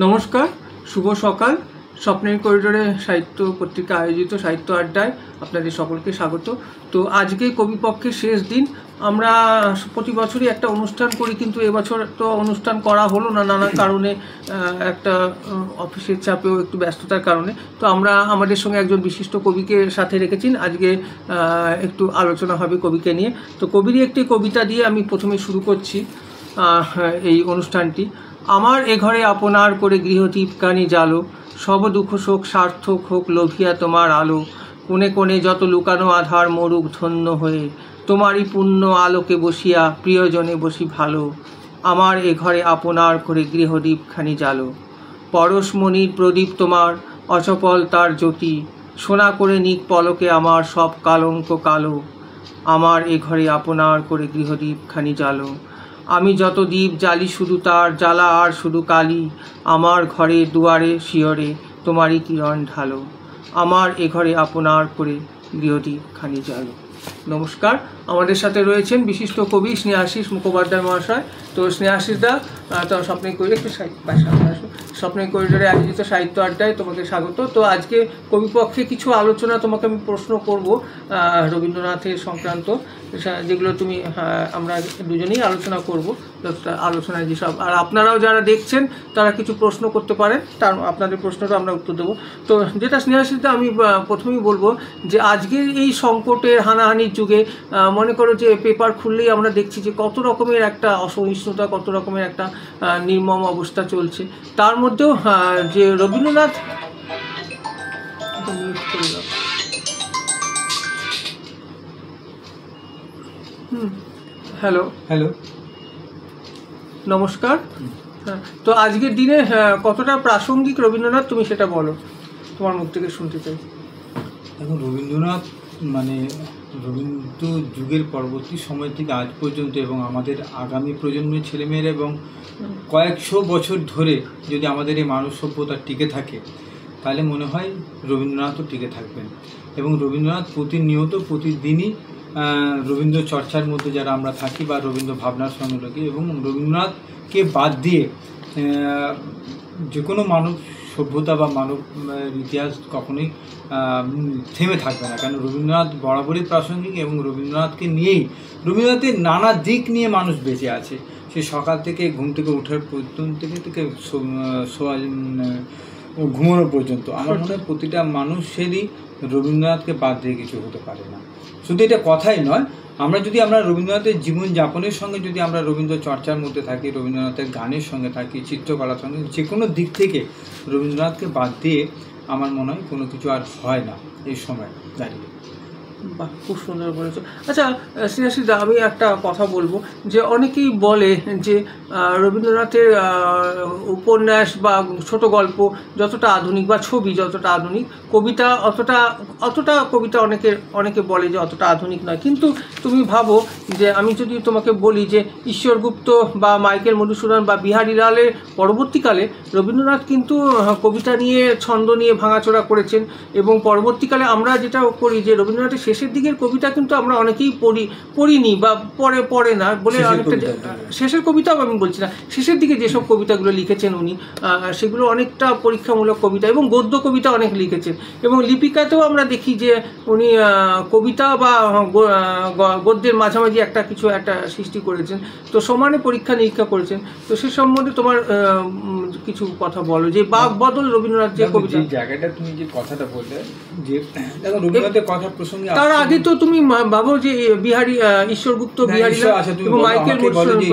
নমস্কার, শুভ সকাল। স্বপ্নের করিডোরে সাহিত্য পত্রিকা আয়োজিত সাহিত্য আড্ডায় আপনাদের সকলকে স্বাগত। তো আজকে কবিপক্ষের শেষ দিন। আমরা প্রতি বছরই একটা অনুষ্ঠান করি, কিন্তু এবছর তো অনুষ্ঠান করা হলো না নানা কারণে, একটা অফিসের চাপেও একটু ব্যস্ততার কারণে। তো আমরা আমাদের সঙ্গে একজন বিশিষ্ট কবিকে সাথে রেখেছি। আজকে একটু আলোচনা হবে কবিকে নিয়ে। তো কবিরই একটি কবিতা দিয়ে আমি প্রথমে শুরু করছি এই অনুষ্ঠানটি। আমার এ ঘরে আপনার করে গৃহদীপকানি জালো, সব দুঃখ শোক সার্থক হোক লোভিয়া তোমার আলো। কোণে কোণে যত লুকানো আধার মরুক ধন্য হয়ে, তোমারই পুণ্য আলোকে বসিয়া প্রিয়জনে বসি ভালো। আমার এ ঘরে আপনার করে গৃহদীপখানি জালো, পরশমণির প্রদীপ তোমার অচপল তার জ্যোতি, সোনা করে নিক পলকে আমার সব কালঙ্ক কালো। আমার এ ঘরে আপনার করে গৃহদীপখানি জালো, আমি যত দ্বীপ জ্বালি শুধু তার জ্বালা আর শুধু কালি। আমার ঘরে দুয়ারে শিয়রে তোমারই কিরণ ঢালো, আমার এ ঘরে আপনার করে গৃহদীপখানি জ্বালো। নমস্কার, আমাদের সাথে রয়েছেন বিশিষ্ট কবি স্নেহাশিস মুখোপাধ্যায় মহাশয়। তো স্নেহাশিস দা, তো স্বপ্নের করিডোরে স্বপ্নের করিডোরে আয়োজিত সাহিত্য আড্ডায় তোমাকে স্বাগত। তো আজকে কবিপক্ষে কিছু আলোচনা তোমাকে আমি প্রশ্ন করব রবীন্দ্রনাথের সংক্রান্ত, যেগুলো তুমি আমরা দুজনেই আলোচনা করব। আলোচনায় যেসব, আর আপনারাও যারা দেখছেন তারা কিছু প্রশ্ন করতে পারেন, তার আপনাদের প্রশ্নটা আমরা উত্তর দেবো। তো যেটা স্নেহাশিসদা, আমি প্রথমেই বলবো যে আজকের এই সংকটের হানাহানির যুগে মনে করো যে পেপার খুললেই আমরা দেখছি যে কত রকমের একটা অসহিষ্ণুতা, কত রকমের একটা নির্মম অবস্থা চলছে। তার মধ্যেও যে রবীন্দ্রনাথ, হ্যালো হ্যালো নমস্কার। তো আজকের দিনে কতটা প্রাসঙ্গিক রবীন্দ্রনাথ, তুমি সেটা বলো, তোমার মুখ থেকে শুনতে চাই। এখন রবীন্দ্রনাথ মানে রবীন্দ্র যুগের পরবর্তী সময় থেকে আজ পর্যন্ত এবং আমাদের আগামী প্রজন্মের ছেলেমেয়েরা এবং কয়েকশো বছর ধরে যদি আমাদের এই মানব সভ্যতা টিকে থাকে, তাহলে মনে হয় রবীন্দ্রনাথও টিকে থাকবেন। এবং রবীন্দ্রনাথ প্রতিনিয়ত প্রতিদিনই রবীন্দ্র চর্চার মধ্যে যারা আমরা থাকি বা রবীন্দ্র ভাবনার সঙ্গে থাকি, এবং রবীন্দ্রনাথকে বাদ দিয়ে যে কোনো মানব সভ্যতা বা মানব ইতিহাস কখনোই থেমে থাকবে না। কারণ রবীন্দ্রনাথ বরাবরই প্রাসঙ্গিক এবং রবীন্দ্রনাথকে নিয়েই, রবীন্দ্রনাথের নানা দিক নিয়ে মানুষ বেঁচে আছে। সে সকাল থেকে ঘুম থেকে ওঠার পর্যন্ত থেকে ঘুমানো পর্যন্ত। আমার মনে হয় প্রতিটা মানুষেরই রবীন্দ্রনাথকে বাদ দিয়ে কিছু হতে পারে না। শুধু এটা কথাই নয়, আমরা রবীন্দ্রনাথের জীবনযাপনের সঙ্গে যদি আমরা রবীন্দ্র চর্চার মধ্যে থাকি, রবীন্দ্রনাথের গানের সঙ্গে থাকি, চিত্রকলার সঙ্গে, যে কোনো দিক থেকে রবীন্দ্রনাথকে বাদ দিয়ে আমার মনে হয় কোনো কিছু আর হয় না এই সময় দাঁড়িয়ে। বাহ, খুব সুন্দর বলেছো। আচ্ছা স্নেহাশিসদা, আমি একটা কথা বলবো যে অনেকেই বলে যে রবীন্দ্রনাথের উপন্যাস বা ছোট গল্প যতটা আধুনিক বা ছবি যতটা আধুনিক, কবিতা অতটা কবিতা অনেকে বলে যে অতটা আধুনিক নয়। কিন্তু তুমি ভাবো যে আমি যদি তোমাকে বলি যে ঈশ্বরগুপ্ত বা মাইকেল মধুসূদন বা বিহারীলালের পরবর্তীকালে রবীন্দ্রনাথ কিন্তু কবিতা নিয়ে, ছন্দ নিয়ে ভাঙাচোরা করেছেন। এবং পরবর্তীকালে আমরা যেটা করি যে রবীন্দ্রনাথের শেষের দিকের কবিতা কিন্তু আমরা অনেকেই পড়িনি বা পড়ে না বলে অনেকটা, শেষের কবিতাও আমি বলছি না, শেষের দিকে যেসব কবিতাগুলো লিখেছেন উনি, সেগুলো অনেকটা পরীক্ষামূলক কবিতা এবং গদ্য কবিতা অনেক লিখেছেন। এবং লিপিকাতেও আমরা দেখি যে উনি কবিতা বা গদ্যের মাঝামাঝি একটা সৃষ্টি করেছেন। তো সমানে পরীক্ষা নিরীক্ষা করেছেন। তো সে সম্বন্ধে তোমার কিছু কথা বলো, যে বাক বদল রবীন্দ্রনাথ যে কবিতা জায়গাটা, তুমি যে কথাটা বললে যে দেখো রবীন্দ্রনাথের কথা প্রসঙ্গে, তার আগে তো তুমি ভাবো যে ঈশ্বরগুপ্ত, মাইকেল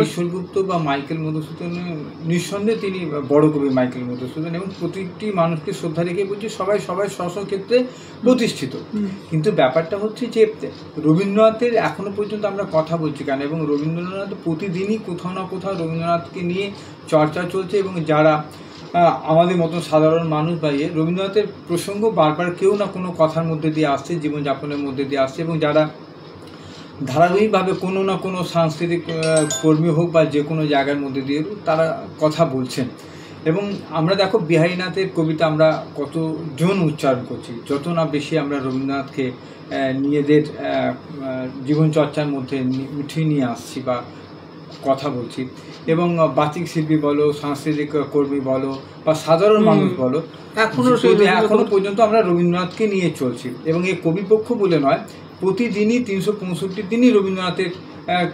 ঈশ্বরগুপ্ত বা মাইকেল মধুসূদন, নিঃসন্দেহে তিনি বড় কবি মাইকেল মধুসূদন, এবং প্রতিটি মানুষকে শ্রদ্ধা রেখে বলছে সবাই স্ব ক্ষেত্রে প্রতিষ্ঠিত। কিন্তু ব্যাপারটা হচ্ছে যে রবীন্দ্রনাথের এখনো পর্যন্ত আমরা কথা বলছি কেন, এবং রবীন্দ্রনাথ প্রতিদিনই কোথাও না কোথাও রবীন্দ্রনাথকে নিয়ে চর্চা চলছে। এবং যারা আমাদের মতন সাধারণ মানুষ বা রবীন্দ্রনাথের প্রসঙ্গ বারবার কেউ না কোনো কথার মধ্যে দিয়ে আসছে, জীবনযাপনের মধ্যে দিয়ে আসছে, এবং যারা ধারাবাহিকভাবে কোনো না কোনো সাংস্কৃতিক কর্মী হোক বা যে কোনো জায়গার মধ্যে দিয়ে তারা কথা বলছেন। এবং আমরা দেখো বিহারীনাথের কবিতা আমরা কতজন উচ্চারণ করছি, যত না বেশি আমরা রবীন্দ্রনাথকে নিজেদের জীবনচর্চার মধ্যে মিঠিয়ে নিয়ে আসছি বা কথা বলছি, এবং বাচিক শিল্পী বলো, সাংস্কৃতিক কর্মী বলো, বা সাধারণ মানুষ বলো, এখনো পর্যন্ত আমরা রবীন্দ্রনাথকে নিয়ে চলছি। এবং এই কবিপক্ষ বলে নয়, প্রতিদিনই 365 দিনই রবীন্দ্রনাথের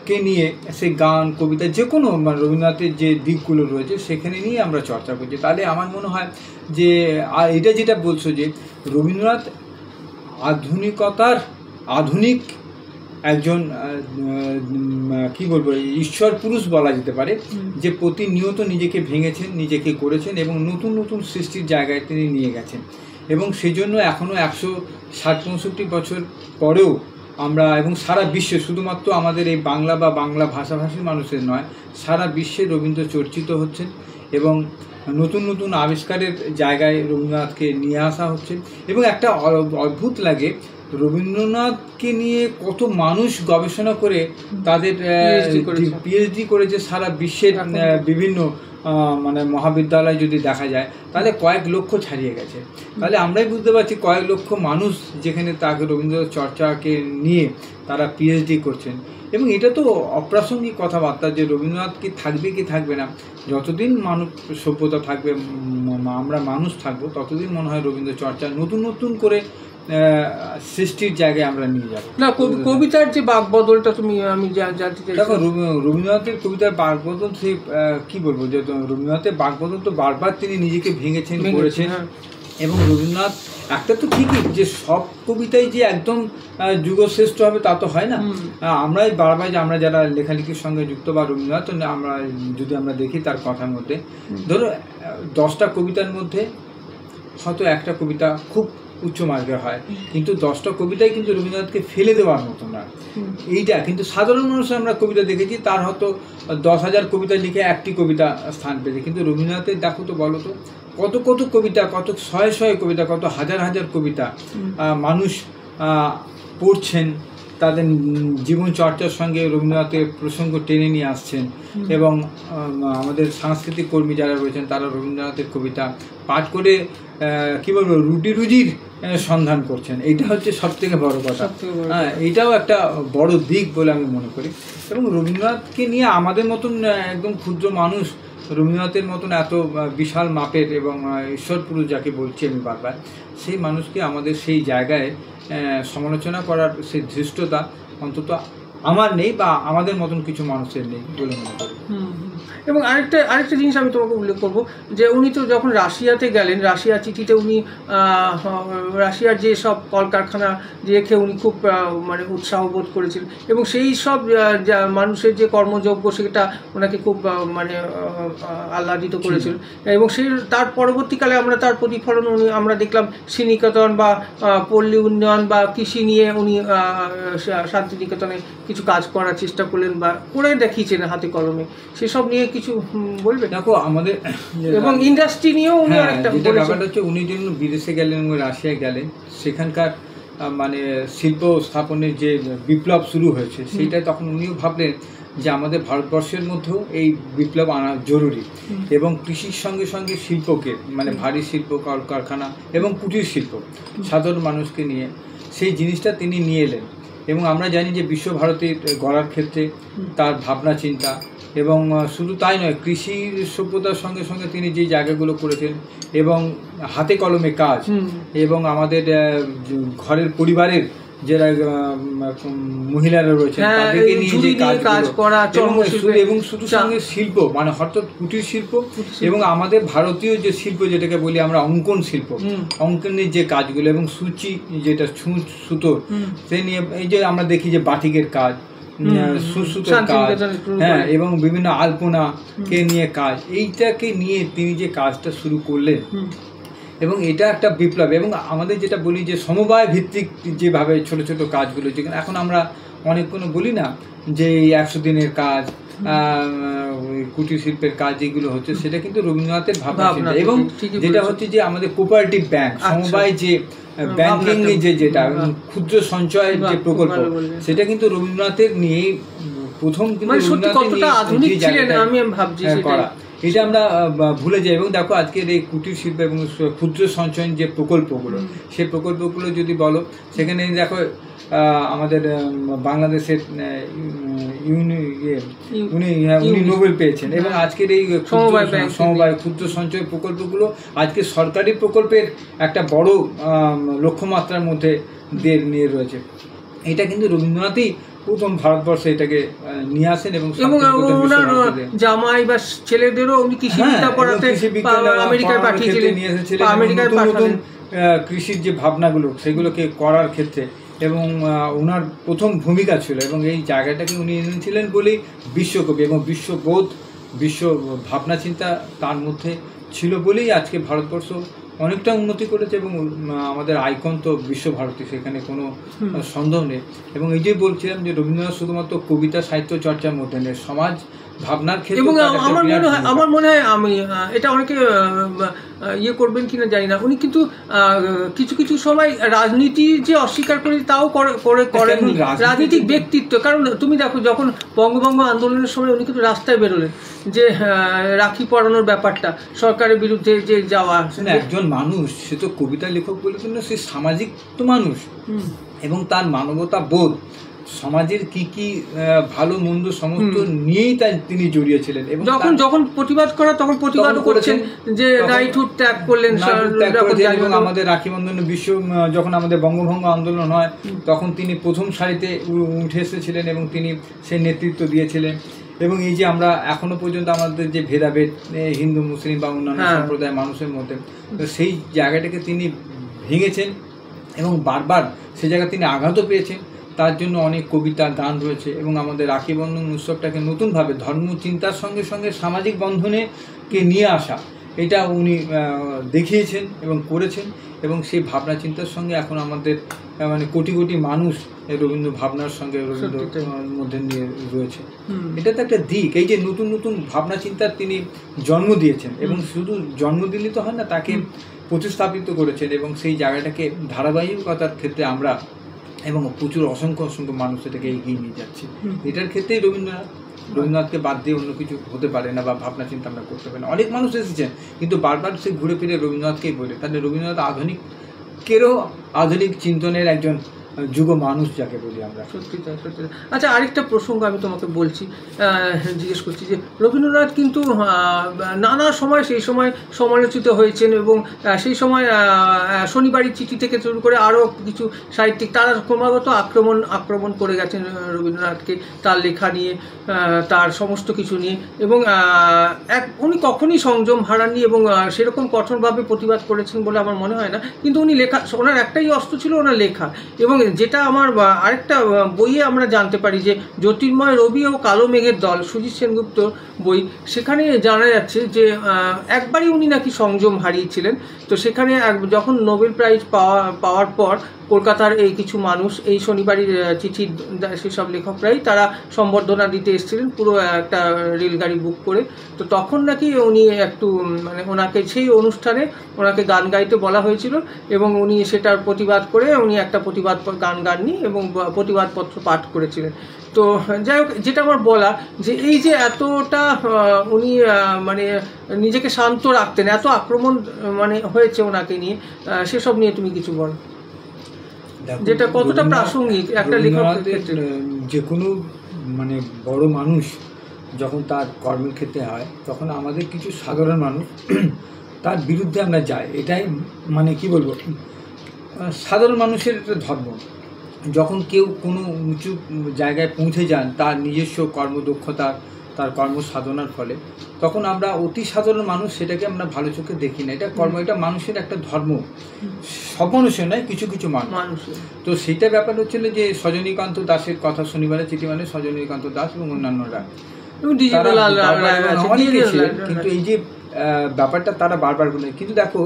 কে নিয়ে সেই গান, কবিতা, যে কোনো মানে রবীন্দ্রনাথের যে দিকগুলো রয়েছে সেখানে নিয়ে আমরা চর্চা করছি। তাহলে আমার মনে হয় যে এটা যেটা বলছো যে রবীন্দ্রনাথ আধুনিক একজন কি বলবো, ঈশ্বর পুরুষ বলা যেতে পারে, যে প্রতিনিয়ত নিজেকে ভেঙেছেন, নিজেকে করেছেন এবং নতুন নতুন সৃষ্টির জায়গায় তিনি নিয়ে গেছেন। এবং সেই জন্য এখনও 160-65 বছর পরেও আমরা, এবং সারা বিশ্বে, শুধুমাত্র আমাদের এই বাংলা বা বাংলা ভাষাভাষী মানুষের নয়, সারা বিশ্বে রবীন্দ্র চর্চিত হচ্ছেন এবং নতুন নতুন আবিষ্কারের জায়গায় রবীন্দ্রনাথকে নিয়ে আসা হচ্ছে। এবং একটা অদ্ভুত লাগে, রবীন্দ্রনাথকে নিয়ে কত মানুষ গবেষণা করে তাদের পিএইচডি করেছে সারা বিশ্বের বিভিন্ন মানে মহাবিদ্যালয় যদি দেখা যায় তাহলে কয়েক লক্ষ ছাড়িয়ে গেছে। তাহলে আমরাই বুঝতে পারছি কয়েক লক্ষ মানুষ যেখানে তাকে রবীন্দ্র চর্চাকে নিয়ে তারা পিএইচডি করছেন। এবং এটা তো অপ্রাসঙ্গিক কথাবার্তা যে রবীন্দ্রনাথ কি থাকবে কি থাকবে না, যতদিন মানব সভ্যতা থাকবে, আমরা মানুষ থাকবো, ততদিন মনে হয় রবীন্দ্র চর্চা নতুন নতুন করে সৃষ্টির জায়গায় আমরা নিয়ে যাবো। না, কবিতার যে বাকবদলটা আমি জানতে চাই। দেখো, রবীন্দ্রনাথের কবিতার বাকবদল, সেই কি বলবো, যে রবীন্দ্রনাথের বাকবদল তো বারবার তিনি নিজেকে ভেঙেছেন, করেছেন। এবং রবীন্দ্রনাথ একটা তো ঠিকই যে সব কবিতাই যে একদম যুগশ্রেষ্ঠ হবে তা তো হয় না। আমরাই বারবার যে আমরা যারা লেখালেখির সঙ্গে যুক্ত বা রবীন্দ্রনাথ আমরা যদি আমরা দেখি তার কথার মধ্যে, ধরো 10টা কবিতার মধ্যে হয়তো একটা কবিতা খুব উচ্চ মার্গের হয়, কিন্তু 10টা কবিতাই কিন্তু রবীন্দ্রনাথকে ফেলে দেওয়ার মতো না। এইটা কিন্তু সাধারণ মানুষের আমরা কবিতা দেখেছি, তার হয়তো 10,000 কবিতা লিখে একটি কবিতা স্থান পেয়েছে, কিন্তু রবীন্দ্রনাথের দেখো তো, বলো তো, কত কত কবিতা, কত শয়ে কবিতা, কত হাজার কবিতা মানুষ পড়ছেন, তাদের জীবন চর্চার সঙ্গে রবীন্দ্রনাথের প্রসঙ্গ টেনে নিয়ে আসছেন। এবং আমাদের সাংস্কৃতিক কর্মী যারা রয়েছেন তারা রবীন্দ্রনাথের কবিতা পাঠ করে কী বলবো, রুজির সন্ধান করছেন। এইটা হচ্ছে সব থেকে বড় কথা। হ্যাঁ, এইটাও একটা বড় দিক বলে আমি মনে করি। এবং রবীন্দ্রনাথকে নিয়ে আমাদের মতন একদম ক্ষুদ্র মানুষ রবীন্দ্রনাথের মতন এত বিশাল মাপের এবং ঈশ্বর পুরুষ যাকে বলছি আমি বারবার, সেই মানুষকে আমাদের সেই জায়গায় সমালোচনা করার সেই ধৃষ্টতা অন্তত আমার নেই বা আমাদের মতন কিছু মানুষের নেই বলে মনে করি। এবং আরেকটা জিনিস আমি তোমাকে উল্লেখ করবো যে উনি তো যখন রাশিয়াতে গেলেন, রাশিয়া চিঠিতে উনি রাশিয়ার যে সব কলকারখানা দেখে উনি খুব মানে উৎসাহ বোধ করেছিলেন এবং সেই সব মানুষের যে কর্মযোগ্য সেটা ওনাকে খুব মানে আহ্লাদিত করেছিল। এবং সেই তার পরবর্তীকালে আমরা তার প্রতিফলন আমরা দেখলাম শ্রীনিকেতন বা পল্লী উন্নয়ন বা কৃষি নিয়ে উনি শান্তিনিকেতনে কিছু কাজ করার চেষ্টা করলেন বা করে দেখিয়েছেন হাতে কলমে। সেসব নিয়ে কিছু বলবে? দেখো, আমাদের এবং ইন্ডাস্ট্রি নিয়েও উনি একটা ব্যাপারটা হচ্ছে, উনি যখন বিদেশে গেলেন এবং রাশিয়ায় গেলেন, সেখানকার মানে শিল্প স্থাপনের যে বিপ্লব শুরু হয়েছে সেইটা তখন উনিও ভাবলেন যে আমাদের ভারতবর্ষের মধ্যেও এই বিপ্লব আনা জরুরি। এবং কৃষির সঙ্গে সঙ্গে শিল্পকে, মানে ভারী শিল্প, কলকারখানা এবং কুটির শিল্প, সাধারণ মানুষকে নিয়ে সেই জিনিসটা তিনি নিয়ে এলেন। এবং আমরা জানি যে বিশ্বভারতীর গড়ার ক্ষেত্রে তার ভাবনা চিন্তা, এবং শুধু তাই নয়, কৃষির সভ্যতার সঙ্গে সঙ্গে তিনি যে জায়গাগুলো করেছেন এবং হাতে কলমে কাজ, এবং আমাদের ঘরের পরিবারের যারা মহিলারা রয়েছেন তাদেরকে নিয়ে যে কাজ করা, এবং শুধু সঙ্গে শিল্প, মানে অর্থাৎ কুটির শিল্প এবং আমাদের ভারতীয় যে শিল্প যেটাকে বলি আমরা অঙ্কন শিল্প, অঙ্কনের যে কাজগুলো এবং সূচি যেটা সুতোর, সে নিয়ে এই যে আমরা দেখি যে বাটিকের কাজ, সুসুতোর কাজ, হ্যাঁ, এবং বিভিন্ন আলপনাকে নিয়ে কাজ, এইটাকে নিয়ে তিনি যে কাজটা শুরু করলেন এবং এটা একটা বিপ্লব। এবং আমাদের যেটা বলি যে সমবায় ভিত্তিক যেভাবে ছোট ছোট কাজগুলো, যেখানে এখন আমরা অনেক কোনো বলি না যে 100 দিনের কাজ, কুটির শিল্পের কাজ যেগুলো হচ্ছে, সেটা কিন্তু রবীন্দ্রনাথের ভাবনা চিন্তা। এবং যেটা হচ্ছে যে আমাদের কোঅপারেটিভ ব্যাংক, সমবায় যে ব্যাংকিং যেটা ক্ষুদ্র সঞ্চয়ের যে প্রকল্প, সেটা কিন্তু রবীন্দ্রনাথের নিয়ে প্রথম কিন্তু করা। এটা আমরা ভুলে যাই। এবং দেখো আজকের এই কুটির শিল্প এবং ক্ষুদ্র সঞ্চয়ন যে প্রকল্পগুলো, সেই প্রকল্পগুলো যদি বলো, সেখানে দেখো আমাদের বাংলাদেশের উনি নোবেল পেয়েছেন। এবং আজকের এই সমবায় ক্ষুদ্র সঞ্চয় প্রকল্পগুলো আজকে সরকারি প্রকল্পের একটা বড় লক্ষ্যমাত্রার মধ্যে নিয়ে রয়েছে। এটা কিন্তু রবীন্দ্রনাথই প্রথম ভারতবর্ষে এটাকে নিয়ে আসেন এবং জামাই বা ছেলেদেরও উনি কৃষি বিদ্যা পড়াতে আমেরিকায় পাঠিয়েছিলেন, নতুন কৃষির যে ভাবনাগুলো সেগুলোকে করার ক্ষেত্রে, এবং ওনার প্রথম ভূমিকা ছিল। এবং এই জায়গাটাকে উনি এনেছিলেন বলেই বিশ্বকবি এবং বিশ্ববোধ, বিশ্ব ভাবনা চিন্তা তার মধ্যে ছিল বলেই আজকে ভারতবর্ষ অনেকটা উন্নতি করেছে। এবং আমাদের আইকন তো বিশ্বভারতী, সেখানে কোনো সন্দেহ নেই। এবং এই যে বলছিলাম যে রবীন্দ্রনাথ শুধুমাত্র কবিতা সাহিত্য চর্চার মধ্যে নেই, সমাজ ভাবনার ক্ষেত্রে। এবং আমার মনে হয় আমি এটা অনেকে ইয়ে করবেন কিনা জানি না, উনি কিন্তু কিছু কিছু সময় রাজনীতি যে অস্বীকার করে তাও করেননি, রাজনৈতিক ব্যক্তিত্ব। কারণ তুমি দেখো যখন বঙ্গভঙ্গ আন্দোলনের সময় উনি কিন্তু রাস্তায় বেরোলেন, যে রাখি পরানোর ব্যাপারটা সরকারের বিরুদ্ধে যে যাওয়া। একজন মানুষ, সে তো কবিতা লেখক বলে কিন্তু সে সামাজিক তো মানুষ, এবং তার মানবতা বোধ, সমাজের কি কি ভালো মন্দ সমস্ত নিয়েই তিনি জড়িয়েছিলেন। এবং যখন প্রতিবাদ করা তখন প্রতিবাদও করেছেন, যে নাইটহুড ত্যাগ করলেন। এবং আমাদের রাখি বন্ধনের যখন আমাদের বঙ্গভঙ্গ আন্দোলন হয়, তখন তিনি প্রথম সারিতে উঠে এসেছিলেন এবং তিনি সেই নেতৃত্ব দিয়েছিলেন। এবং এই যে আমরা এখনো পর্যন্ত আমাদের যে ভেদাভেদ হিন্দু মুসলিম বা অন্যান্য সম্প্রদায়ের মানুষের মধ্যে, তো সেই জায়গাটাকে তিনি ভেঙেছেন এবং বারবার সেই জায়গায় তিনি আঘাতও পেয়েছেন। তার জন্য অনেক কবিতা গান রয়েছে। এবং আমাদের রাখি বন্ধন উৎসবটাকে নতুনভাবে ধর্ম চিন্তার সঙ্গে সঙ্গে সামাজিক বন্ধনেকে নিয়ে আসা, এটা উনি দেখিয়েছেন এবং করেছেন। এবং সেই ভাবনা চিন্তার সঙ্গে এখন আমাদের মানে কোটি কোটি মানুষ রবীন্দ্র ভাবনার সঙ্গে রবীন্দ্র মধ্যে নিয়ে রয়েছে। এটা তো একটা দিক। এই যে নতুন নতুন ভাবনা চিন্তার তিনি জন্ম দিয়েছেন, এবং শুধু জন্ম দিলে তো হয় না, তাকে প্রতিস্থাপিত করেছেন। এবং সেই জায়গাটাকে ধারাবাহিকতার ক্ষেত্রে আমরা এবং প্রচুর অসংখ্য মানুষ এটাকে এগিয়ে নিয়ে যাচ্ছে। এটার ক্ষেত্রেই রবীন্দ্রনাথকে বাদ দিয়ে অন্য কিছু হতে পারে না, বা ভাবনা চিন্তা আমরা করতে পারি না। অনেক মানুষ এসেছেন, কিন্তু বারবার সে ঘুরে ফিরে রবীন্দ্রনাথকেই বলে। তাহলে রবীন্দ্রনাথ আধুনিক চিন্তনের একজন যুগ মানুষ যাকে বলি আমরা। সত্যি তাই। আচ্ছা, আরেকটা প্রসঙ্গ আমি তোমাকে বলছি, জিজ্ঞেস করছি যে রবীন্দ্রনাথ কিন্তু নানা সময় সেই সময় সমালোচিত হয়েছেন। এবং সেই সময় শনিবারী চিঠি থেকে শুরু করে আরও কিছু সাহিত্যিক তারা ক্রমাগত আক্রমণ করে গেছেন রবীন্দ্রনাথকে, তার লেখা নিয়ে, তার সমস্ত কিছু নিয়ে। এবং উনি কখনই সংযম হারাননি এবং সেরকম কঠোরভাবে প্রতিবাদ করেছেন বলে আমার মনে হয় না। কিন্তু উনি ওনার একটাই অস্ত্র ছিল, ওনার লেখা। এবং যেটা আমার আরেকটা বইয়ে আমরা জানতে পারি যে জ্যোতির্ময় রবি ও কালো মেঘের দল, সুজিত সেনগুপ্ত বই, সেখানে জানা যাচ্ছে যে একবারই উনি নাকি সংযম হারিয়েছিলেন। তো সেখানে যখন নোবেল প্রাইজ পাওয়ার পর কলকাতার এই কিছু মানুষ, এই শনিবারই চিঠি সেসব লেখকরাই তারা সম্বর্ধনা দিতে এসেছিলেন পুরো একটা রেলগাড়ি বুক করে। তো তখন নাকি উনি একটু মানে ওনাকে সেই অনুষ্ঠানে ওনাকে গান গাইতে বলা হয়েছিল, এবং উনি সেটার প্রতিবাদ করে উনি একটা প্রতিবাদ গান গাননি এবং প্রতিবাদপত্র পাঠ করেছিলেন। তো যাই হোক, যেটা আমার বলা যে এই যে এতটা উনি মানে নিজেকে শান্ত রাখতেন, এত আক্রমণ মানে হয়েছে ওনাকে নিয়ে, সেসব নিয়ে তুমি কিছু বলো, যেটা কতটা প্রাসঙ্গিক একটা লেখকের ক্ষেত্রে। যে কোনো মানে বড় মানুষ যখন তার কর্মের ক্ষেত্রে হয়, তখন আমাদের কিছু সাধারণ মানুষ তার বিরুদ্ধে আমরা যাই। এটাই মানে কি বলবো, সাধারণ মানুষের একটা ধর্ম। যখন কেউ কোনো উঁচু জায়গায় পৌঁছে যান তার নিজস্ব কর্মদক্ষতা, তার কর্মসাধনার ফলে, তখন আমরা অতি সাধারণ মানুষ সেটাকে আমরা ভালো চোখে দেখি না। এটা এটা মানুষের একটা ধর্ম, সব মানুষের নয়, কিছু কিছু মানুষ। তো সেইটা ব্যাপার হচ্ছিল যে সজনীকান্ত দাসের কথা, শনিবারের চিঠি মানে সজনীকান্ত দাস এবং অন্যান্যরা, কিন্তু এই যে ব্যাপারটা তারা বারবার বলে। কিন্তু দেখো,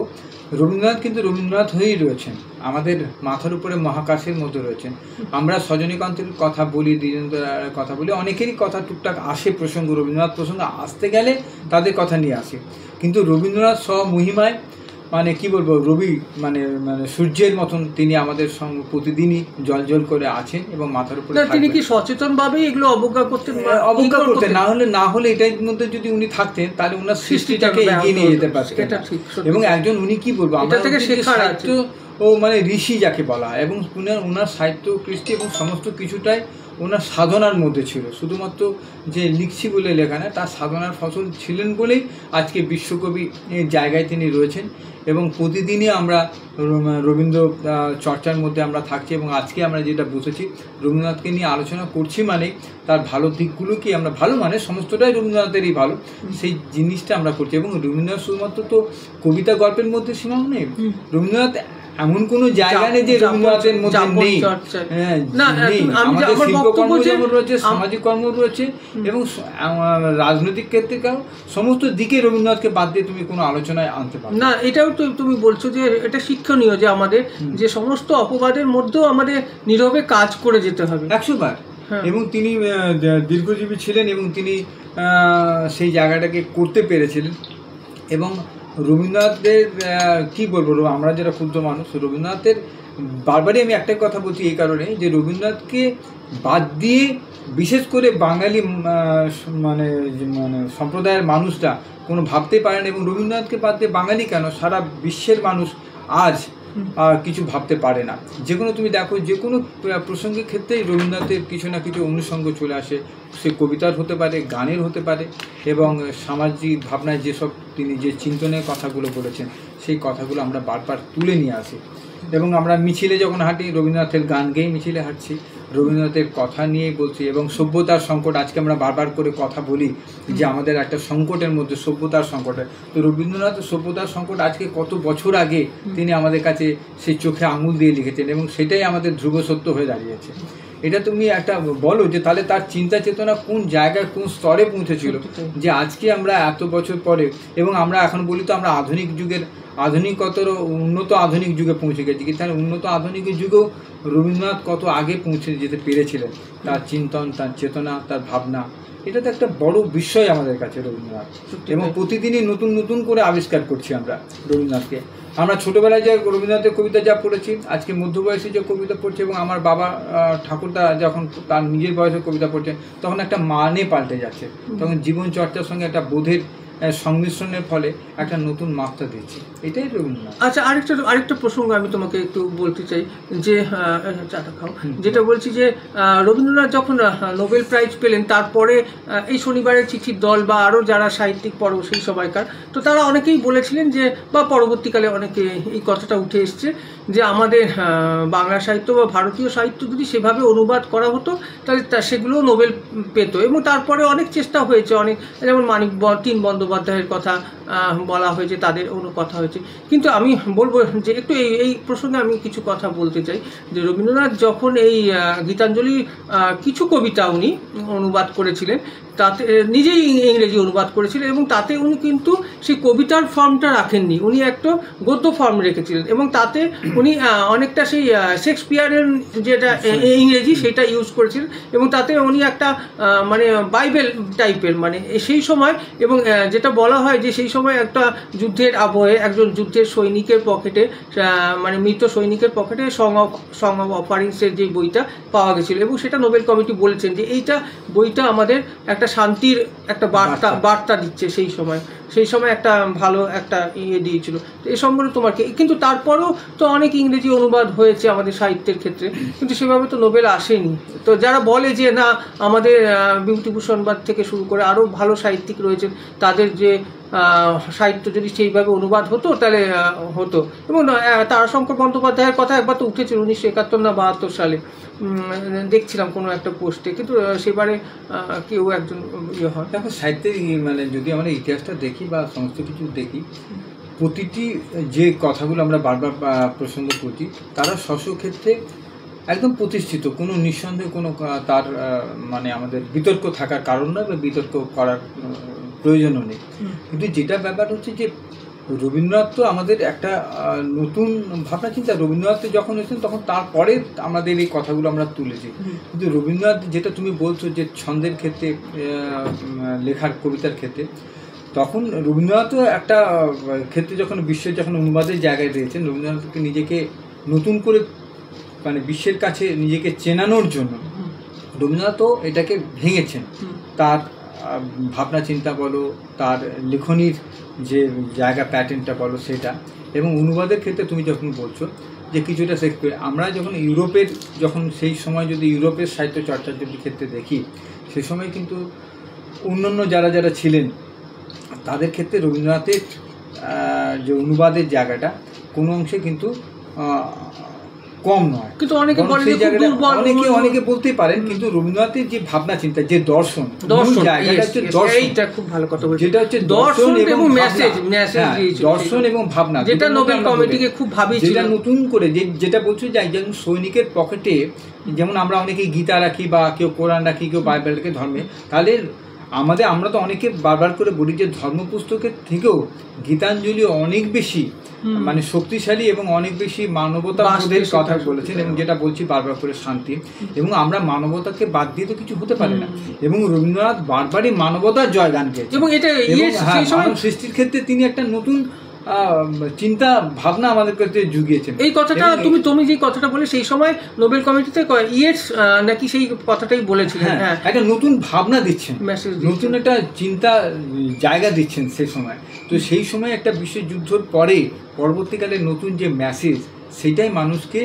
রবীন্দ্রনাথ কিন্তু রবীন্দ্রনাথ হয়েই রয়েছেন, আমাদের মাথার উপরে মহাকাশের মধ্যে রয়েছেন। আমরা সজনীকান্তের কথা বলি, দ্বিজেন্দ্রের কথা বলি, অনেকেরই কথা টুকটাক আসে প্রসঙ্গ, রবীন্দ্রনাথ প্রসঙ্গ আসতে গেলে তাদের কথা নিয়ে আসে। কিন্তু রবীন্দ্রনাথ স্বমহিমায় মানে কি বলবো, রবি মানে মানে সূর্যের মতন তিনি আমাদের সঙ্গে প্রতিদিনই জল করে আছেন এবং মাথার উপরে তিনি কি সচেতন ভাবে এগুলো অবজ্ঞা করতেন? অবজ্ঞা করতেন, না হলে এটার মধ্যে যদি উনি থাকতেন তাহলে ওনার সৃষ্টিটাকে এগিয়ে নিয়ে যেতে পারতেন। এবং একজন উনি কি বলবো, আমরা থেকে সাহিত্য ও মানে ঋষি যাকে বলা হয়, এবং ওনার সাহিত্য কৃষ্টি এবং সমস্ত কিছুটাই ওনার সাধনার মধ্যে ছিল। শুধুমাত্র যে লিখছি বলে লেখা না, তার সাধনার ফসল ছিলেন বলেই আজকে বিশ্বকবি জায়গায় তিনি রয়েছেন। এবং প্রতিদিনই আমরা রবীন্দ্র চর্চার মধ্যে আমরা থাকছি, এবং আজকে আমরা যেটা বসেছি রবীন্দ্রনাথকে নিয়ে আলোচনা করছি মানে তার ভালো দিকগুলো কি, আমরা ভালো মানে সমস্তটাই রবীন্দ্রনাথেরই ভালো, সেই জিনিসটা আমরা করছি। এবং রবীন্দ্রনাথ শুধুমাত্র তো কবিতা গল্পের মধ্যে সীমাও নেই, রবীন্দ্রনাথ এমন কোনো জায়গা নেই যে রবীন্দ্রনাথের মধ্যে নেই। আমাদের শিল্পকর্ম যেমন রয়েছে, সামাজিক কর্ম রয়েছে, এবং রাজনৈতিক ক্ষেত্রে সমস্ত দিকে রবীন্দ্রনাথকে বাদ দিয়ে তুমি কোনো আলোচনায় আনতে পারো না। এটাও তো তুমি বলছো যে এটা শিক্ষণীয় যে আমাদের যে সমস্ত অপবাদের মধ্যেও আমাদের নীরবে কাজ করে যেতে হবে 100 বার। এবং তিনি দীর্ঘজীবী ছিলেন এবং তিনি সেই জায়গাটাকে করতে পেরেছিলেন। এবং রবীন্দ্রনাথের কি বলবো, আমরা যারা ক্ষুদ্র মানুষ, রবীন্দ্রনাথের বারবারই আমি একটাই কথা বলছি এই কারণে যে রবীন্দ্রনাথকে বাদ দিয়ে বিশেষ করে বাঙালি মানে মানে সম্প্রদায়ের মানুষরা কোনো ভাবতেই পারে না, এবং রবীন্দ্রনাথকে বাদ দিয়ে বাঙালি কেন সারা বিশ্বের মানুষ আজ কিছু ভাবতে পারে না। যে কোনো তুমি দেখো, যে কোনো প্রসঙ্গের ক্ষেত্রেই রবীন্দ্রনাথের কিছু না কিছু অনুষঙ্গ চলে আসে, সে কবিতার হতে পারে, গানের হতে পারে, এবং সামাজিক ভাবনায় যেসব তিনি যে চিন্তনের কথাগুলো বলেছেন সেই কথাগুলো আমরা বারবার তুলে নিয়ে আসি। এবং আমরা মিছিলে যখন হাঁটি রবীন্দ্রনাথের গান গেয়ে মিছিলে হাঁটছি, রবীন্দ্রনাথের কথা নিয়েই বলছি। এবং সভ্যতার সংকট, আজকে আমরা বারবার করে কথা বলি যে আমাদের একটা সংকটের মধ্যে সভ্যতার সংকটে, তো রবীন্দ্রনাথ সভ্যতার সংকট আজকে কত বছর আগে তিনি আমাদের কাছে সেই চোখে আঙুল দিয়ে লিখেছেন, এবং সেটাই আমাদের ধ্রুব সত্য হয়ে দাঁড়িয়েছে। এটা তুমি একটা বলো যে তাহলে তার চিন্তা চেতনা কোন জায়গায় কোন স্তরে পৌঁছেছিল যে আজকে আমরা এত বছর পরে, এবং আমরা এখন বলি তো আমরা আধুনিক যুগের আধুনিকতর উন্নত আধুনিক যুগে পৌঁছে গেছি, কিন্তু তাহলে উন্নত আধুনিক যুগেও রবীন্দ্রনাথ কত আগে পৌঁছে যেতে পেরেছিলেন, তার চিন্তন, তার চেতনা, তার ভাবনা, এটা তো একটা বড় বিষয় আমাদের কাছে রবীন্দ্রনাথ। এবং প্রতিদিনই নতুন নতুন করে আবিষ্কার করছি আমরা রবীন্দ্রনাথকে। আমরা ছোটোবেলায় যে রবীন্দ্রনাথের কবিতা যা পড়েছি, আজকে মধ্যবয়সে যে কবিতা পড়ছে, এবং আমার বাবা ঠাকুরদা যখন তার নিজের বয়সে কবিতা পড়ছে তখন একটা মানে পাল্টে যাচ্ছে, তখন জীবন চর্চার সঙ্গে একটা বোধের সংমিশ্রণের ফলে একটা নতুন মাত্রা দিচ্ছে, এটাই রবীন্দ্রনাথ। আচ্ছা, আরেকটা প্রসঙ্গ আমি তোমাকে একটু বলতে চাই যে চাটা খাও, যেটা বলছি যে রবীন্দ্রনাথ যখন নোবেল প্রাইজ পেলেন, তারপরে এই শনিবারের চিঠির দল বা আরও যারা সাহিত্যিক পর্ব সেই সবাইকার, তো তারা অনেকেই বলেছিলেন যে, বা পরবর্তীকালে অনেকে এই কথাটা উঠে এসছে যে আমাদের বাংলা সাহিত্য বা ভারতীয় সাহিত্য যদি সেভাবে অনুবাদ করা হতো তাহলে সেগুলো নোবেল পেত। এবং তারপরে অনেক চেষ্টা হয়েছে, অনেক যেমন মানিক বন্দ্যোপাধ্যায়ের কথা বলা হয়েছে, তাদের কথা হয়েছে। কিন্তু আমি বলবো যে একটু এই প্রসঙ্গে আমি কিছু কথা বলতে চাই যে রবীন্দ্রনাথ যখন এই গীতাঞ্জলি কিছু কবিতা উনি অনুবাদ করেছিলেন, তাতে নিজেই ইংরেজি অনুবাদ করেছিলেন, এবং তাতে উনি কিন্তু সেই কবিতার ফর্মটা রাখেননি, উনি একটা গদ্য ফর্ম রেখেছিলেন, এবং তাতে উনি অনেকটা সেই শেক্সপিয়ারের যেটা ইংরেজি সেটা ইউজ করেছিলেন, এবং তাতে উনি একটা মানে বাইবেল টাইপের মানে সেই সময়, এবং যেটা বলা হয় যে সেই সময় একটা যুদ্ধের আবহে একজন যুদ্ধের সৈনিকের পকেটে মানে মৃত সৈনিকের পকেটে সং অফ অফারিংসের যে বইটা পাওয়া গেছিলো, এবং সেটা নোবেল কমিটি বলেছেন যে এইটা বইটা আমাদের একটা শান্তির একটা বার্তা দিচ্ছে, সেই সময় একটা ভালো একটা ইয়ে দিয়েছিল। তো এই সম্বন্ধে তোমার কিন্তু তারপরেও তো অনেক ইংরেজি অনুবাদ হয়েছে আমাদের সাহিত্যের ক্ষেত্রে, কিন্তু সেভাবে তো নোবেল আসেনি। তো যারা বলে যে না আমাদের বিভূতিভূষণবাদ থেকে শুরু করে আরও ভালো সাহিত্যিক রয়েছেন, তাদের যে সাহিত্য যদি সেইভাবে অনুবাদ হতো তাহলে হতো। এবং তারাশঙ্কর বন্দ্যোপাধ্যায়ের কথা একবার তো উঠেছিল 1971 না 72 সালে, দেখছিলাম কোনো একটা পোস্টে, কিন্তু সেবারে কেউ একজন ইয়ে হয়। দেখো সাহিত্যের মানে যদি আমরা ইতিহাসটা দেখি বা সমস্ত কিছু দেখি, প্রতিটি যে কথাগুলো আমরা বারবার প্রসঙ্গ করছি তারা স্বস্বক্ষেত্রে একদম প্রতিষ্ঠিত, কোনো নিঃসন্দেহে কোনো তার মানে আমাদের বিতর্ক থাকার কারণ নয় বা বিতর্ক করার প্রয়োজনও নেই। কিন্তু যেটা ব্যাপার হচ্ছে যে রবীন্দ্রনাথ তো আমাদের একটা নতুন ভাবনা চিন্তা, রবীন্দ্রনাথ যখন এসেছেন তখন তারপরে আমাদের এই কথাগুলো আমরা তুলেছি। কিন্তু রবীন্দ্রনাথ যেটা তুমি বলছো যে ছন্দের ক্ষেত্রে লেখার কবিতার ক্ষেত্রে, তখন রবীন্দ্রনাথও একটা ক্ষেত্রে যখন বিশ্বের যখন অনুবাদের জায়গায় রয়েছেন, রবীন্দ্রনাথকে নিজেকে নতুন করে মানে বিশ্বের কাছে নিজেকে চেনানোর জন্য রবীন্দ্রনাথও এটাকে ভেঙেছেন। তার ভাবনা চিন্তা বলো, তার লেখনীর যে জায়গা প্যাটার্নটা বলো সেটা, এবং অনুবাদের ক্ষেত্রে তুমি যখন বলছো যে কিছুটা শেক্সপিয়ার, আমরা যখন ইউরোপের যখন সেই সময় যদি ইউরোপের সাহিত্য চর্চার যদি ক্ষেত্রে দেখি, সেই সময় কিন্তু অন্যান্য যারা যারা ছিলেন তাদের ক্ষেত্রে রবীন্দ্রনাথের যে অনুবাদের জায়গাটা কোনো অংশে কিন্তু কম নয়, কিন্তু অনেকে বলতেই পারেন। কিন্তু রবীন্দ্রনাথের যে ভাবনা চিন্তা, যে দর্শন, খুব ভালো কথা বলছেন, যেটা হচ্ছে দর্শন এবং ভাবনা, যেটা নোবেল কমিটিকে খুব ভাবিয়েছিল, যেটা নতুন করে যেটা বলছো যে একজন সৈনিকের পকেটে যেমন আমরা অনেকেই গীতা রাখি বা কেউ কোরআন রাখি, কেউ বাইবেল রাখি ধর্মে, তাহলে আমরা তো অনেকে বারবার করে বলি যে ধর্ম পুস্তকের থেকেও গীতাঞ্জলি অনেক বেশি মানে শক্তিশালী এবং অনেক বেশি মানবতাবোধের কথা বলেছেন, এবং যেটা বলছি বারবার করে শান্তি, এবং আমরা মানবতাকে বাদ দিয়ে তো কিছু হতে পারে না। এবং রবীন্দ্রনাথ বারবারই মানবতার জয়গান গেয়েছেন, এবং এটা মানব সৃষ্টির ক্ষেত্রে তিনি একটা নতুন চিন্তা ভাবনা আমাদের কাছে জুগিয়েছেন। এই কথাটা তুমি যে কথাটা বলে সেই সময় নোবেল কমিটিতে ইয়েটস নাকি সেই কথাটাই বলেছিলেন, একটা নতুন ভাবনা দিচ্ছেন, নতুন একটা চিন্তা জায়গা দিচ্ছেন সেই সময়। তো সেই সময় একটা বিশ্বযুদ্ধর পরে পরবর্তীকালে নতুন যে মেসেজ, সেটাই মানুষকে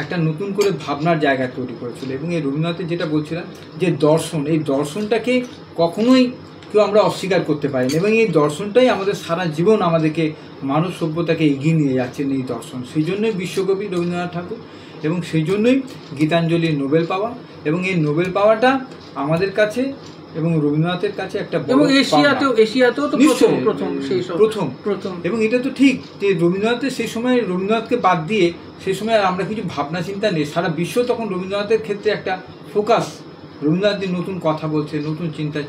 একটা নতুন করে ভাবনার জায়গা তৈরি করেছিল। এবং এই রবীন্দ্রনাথের যেটা বলছিলাম যে দর্শন, এই দর্শনটাকে কখনোই কেউ আমরা অস্বীকার করতে পারি না, এবং এই দর্শনটাই আমাদের সারা জীবন আমাদেরকে মানব সভ্যতাকে এগিয়ে নিয়ে যাচ্ছেন এই দর্শন। সেই জন্যই বিশ্বকবি রবীন্দ্রনাথ ঠাকুর, এবং সেই জন্যই গীতাঞ্জলির নোবেল পাওয়া, এবং এই নোবেল পাওয়াটা আমাদের কাছে এবং রবীন্দ্রনাথের কাছে একটা এবং এশিয়াতেও তো প্রথম। এবং এটা তো ঠিক যে রবীন্দ্রনাথের সেই সময় রবীন্দ্রনাথকে বাদ দিয়ে সেই সময় আমরা কিছু ভাবনা চিন্তা নেই, সারা বিশ্ব তখন রবীন্দ্রনাথের ক্ষেত্রে একটা ফোকাস, রবীন্দ্রনাথ নতুন কথা বলছে, নতুন চিন্তা